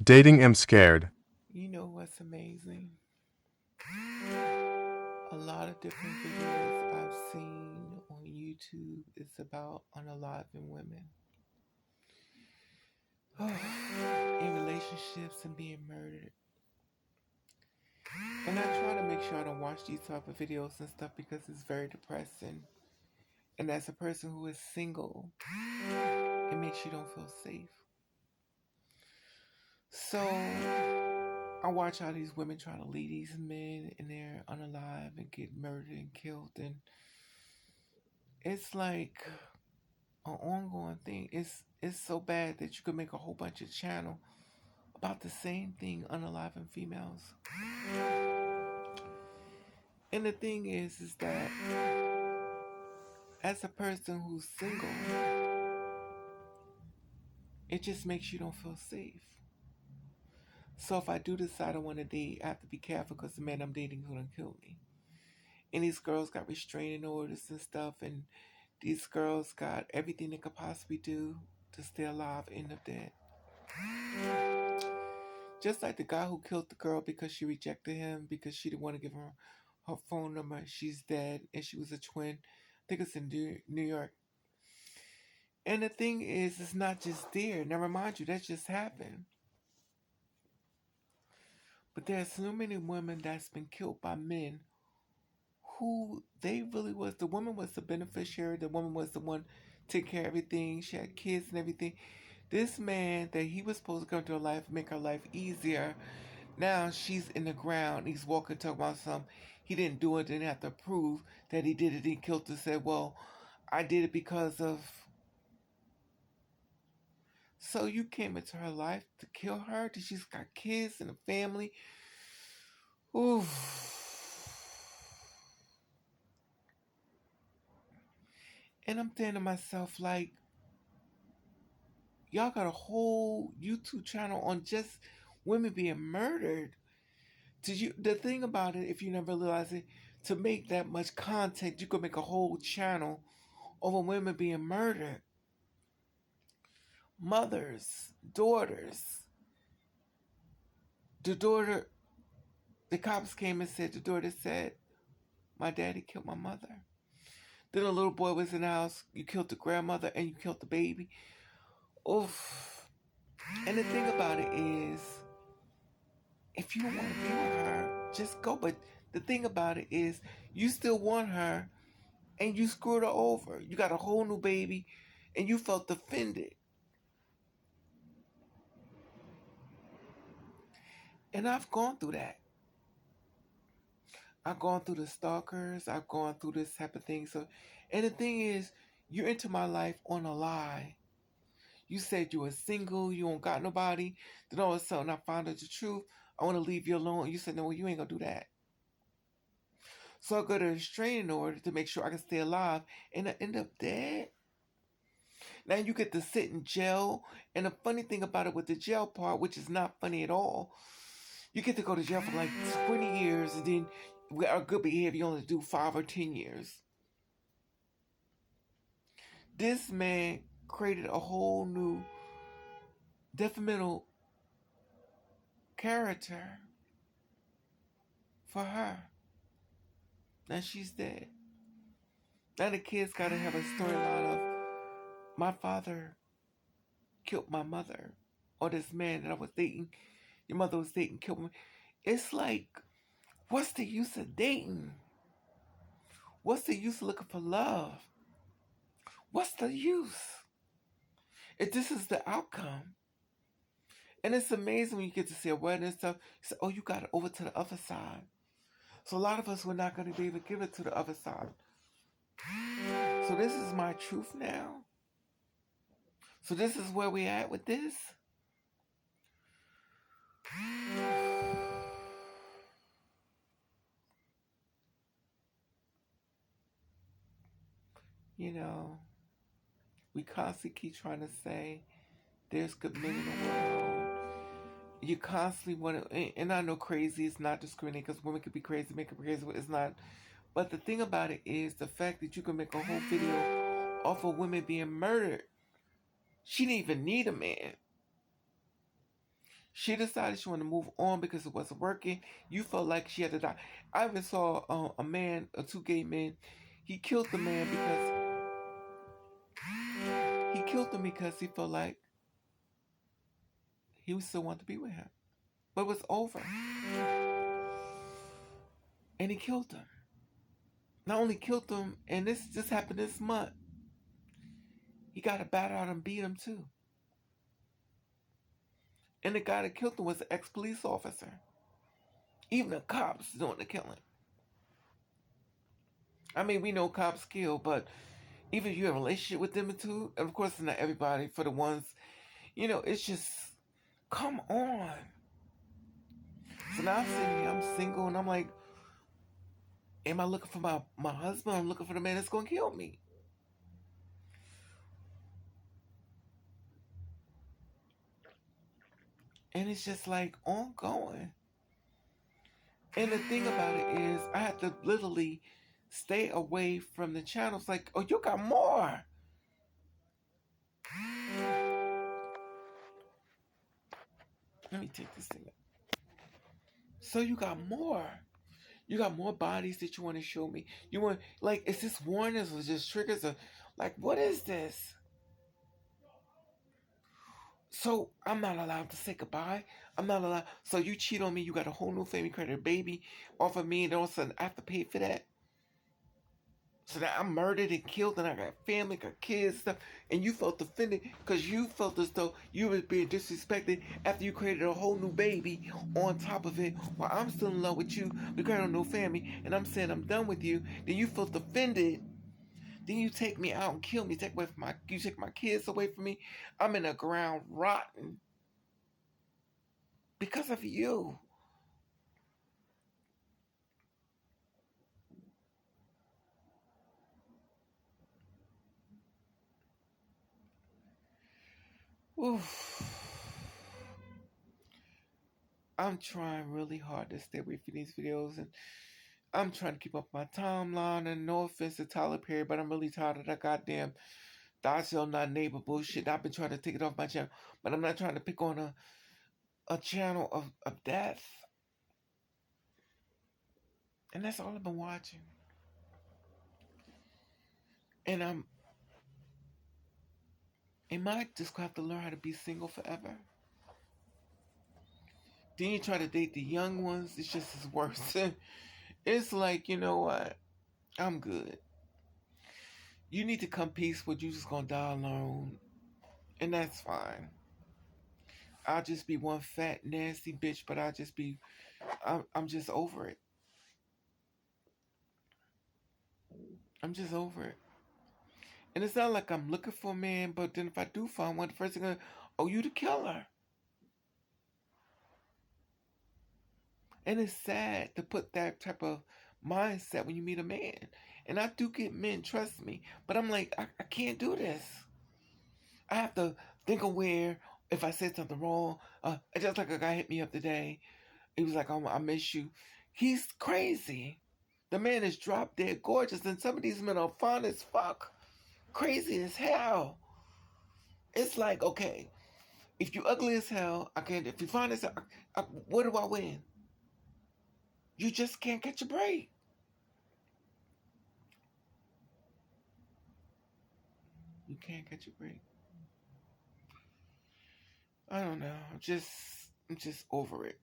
Dating am scared. You know what's amazing? A lot of different videos I've seen on YouTube is about unaliving women. In relationships and being murdered. And I try to make sure I don't watch these type of videos and stuff because it's very depressing. And as a person who is single, it makes you don't feel safe. So I watch how these women try to lead these men and they're unalive and get murdered and killed, and it's like an ongoing thing. It's so bad that you could make a whole bunch of channel about the same thing, unaliving females. And the thing is that as a person who's single, it just makes you don't feel safe. So if I do decide I want to date, I have to be careful because the man I'm dating is gonna kill me. And these girls got restraining orders and stuff, and these girls got everything they could possibly do to stay alive, end up dead. Just like the guy who killed the girl because she rejected him because she didn't want to give her her phone number. She's dead, and she was a twin. I think it's in New York. And the thing is, it's not just there. Now, remind you, that just happened. But there's so many women that's been killed by men who they really was. The woman was the beneficiary. The woman was the one taking care of everything. She had kids and everything. This man that he was supposed to come to her life, make her life easier. Now she's in the ground. He's walking, talking about something. He didn't do it. Didn't have to prove that he did it. He killed her. Said, "Well, I did it because of." So you came into her life to kill her? That she's got kids and a family. Oof. And I'm thinking to myself, like, y'all got a whole YouTube channel on just women being murdered. Did you? The thing about it, if you never realize it, to make that much content, you could make a whole channel over women being murdered. Mothers, daughters. The daughter, the cops came and said, the daughter said, my daddy killed my mother. Then a little boy was in the house, you killed the grandmother and you killed the baby. Oof. And the thing about it is, if you don't want to be with her, just go. But the thing about it is, you still want her and you screwed her over. You got a whole new baby and you felt offended. And I've gone through that. I've gone through the stalkers. I've gone through this type of thing. So, and the thing is, you're into my life on a lie. You said you were single, you don't got nobody. Then all of a sudden, I found out the truth. I want to leave you alone. You said, no, you ain't gonna do that. So I go to a restraining order to make sure I can stay alive, and I end up dead. Now you get to sit in jail, and the funny thing about it with the jail part, which is not funny at all, you get to go to jail for like 20 years, and then with our good behavior, you only do 5 or 10 years. This man created a whole new detrimental character for her. Now she's dead. Now the kids gotta have a storyline of my father killed my mother, or this man that I was dating, your mother was dating, killed me. It's like, what's the use of dating? What's the use of looking for love? What's the use if this is the outcome? And it's amazing when you get to see a wedding and stuff. You say, oh, you got it over to the other side. So a lot of us were not going to be able to give it to the other side. So this is my truth now. So this is where we at with this. You know, we constantly keep trying to say there's good men in the world. You constantly want to, and I know crazy is not discriminating because women could be crazy, men could be crazy. It's not. But the thing about it is the fact that you can make a whole video off of women being murdered. She didn't even need a man. She decided she wanted to move on because it wasn't working. You felt like she had to die. I even saw a man, two gay men. He killed the man because he felt like he still wanted to be with him, but it was over, and he killed him. Not only killed him, and this just happened this month. He got a bat out and beat him too. And the guy that killed him was an ex-police officer. Even the cops doing the killing. I mean, we know cops kill, but even if you have a relationship with them too, and of course it's not everybody, for the ones, it's just, come on. So now I'm sitting here, I'm single, and I'm like, am I looking for my husband? I'm looking for the man that's going to kill me. And it's just like ongoing. And the thing about it is, I had to literally stay away from the channels. Like, oh, you got more. Let me take this thing up. So you got more. You got more bodies that you want to show me. You want, like, is this warnings or just triggers? Or, like, what is this? So I'm not allowed to say goodbye. I'm not allowed. So you cheat on me. You got a whole new family, created a baby off of me, and all of a sudden I have to pay for that. So that I'm murdered and killed, and I got family, got kids, stuff, and you felt offended because you felt as though you were being disrespected after you created a whole new baby on top of it. While I'm still in love with you, we got a new family, and I'm saying I'm done with you. Then you felt offended. Then you take me out and kill me. You take my kids away from me. I'm in the ground rotten because of you. Oof. I'm trying really hard to stay away from these videos, and I'm trying to keep up my timeline. And no offense to Tyler Perry, but I'm really tired of that goddamn Thou Shalt Not Neighbor bullshit. I've been trying to take it off my channel, but I'm not trying to pick on a channel of death. And that's all I've been watching. And am I just gonna have to learn how to be single forever? Then you try to date the young ones, it's just as worse. It's like, you know what? I'm good. You need to come peaceful, you just gonna die alone. And that's fine. I'll just be one fat, nasty bitch, but I'm just over it. I'm just over it. And it's not like I'm looking for a man, but then if I do find one, the first thing oh, you the killer. And it's sad to put that type of mindset when you meet a man. And I do get men, trust me. But I'm like, I can't do this. I have to think aware if I said something wrong. Just like a guy hit me up today. He was like, I miss you. He's crazy. The man is drop dead gorgeous, and some of these men are fine as fuck. Crazy as hell. It's like, okay, if you ugly as hell, I can't. If you fine as hell, what do I win? You just can't catch a break. You can't catch a break. I don't know. I'm just over it.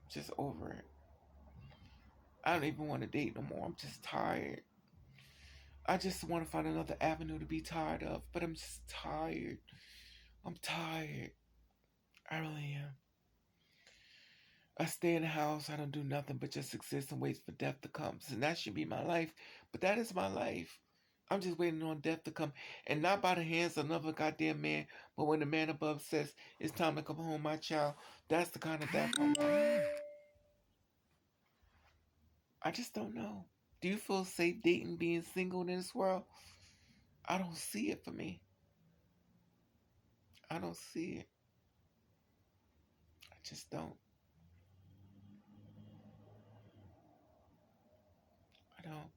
Just over it. I don't even want to date no more. I'm just tired. I just want to find another avenue to be tired of, but I'm just tired. I'm tired. I really am. I stay in the house. I don't do nothing but just exist and wait for death to come. And that should be my life. But that is my life. I'm just waiting on death to come. And not by the hands of another goddamn man, but when the man above says, it's time to come home, my child. That's the kind of death I want. I just don't know. Do you feel safe dating, being single in this world? I don't see it for me. I don't see it. I just don't. I don't.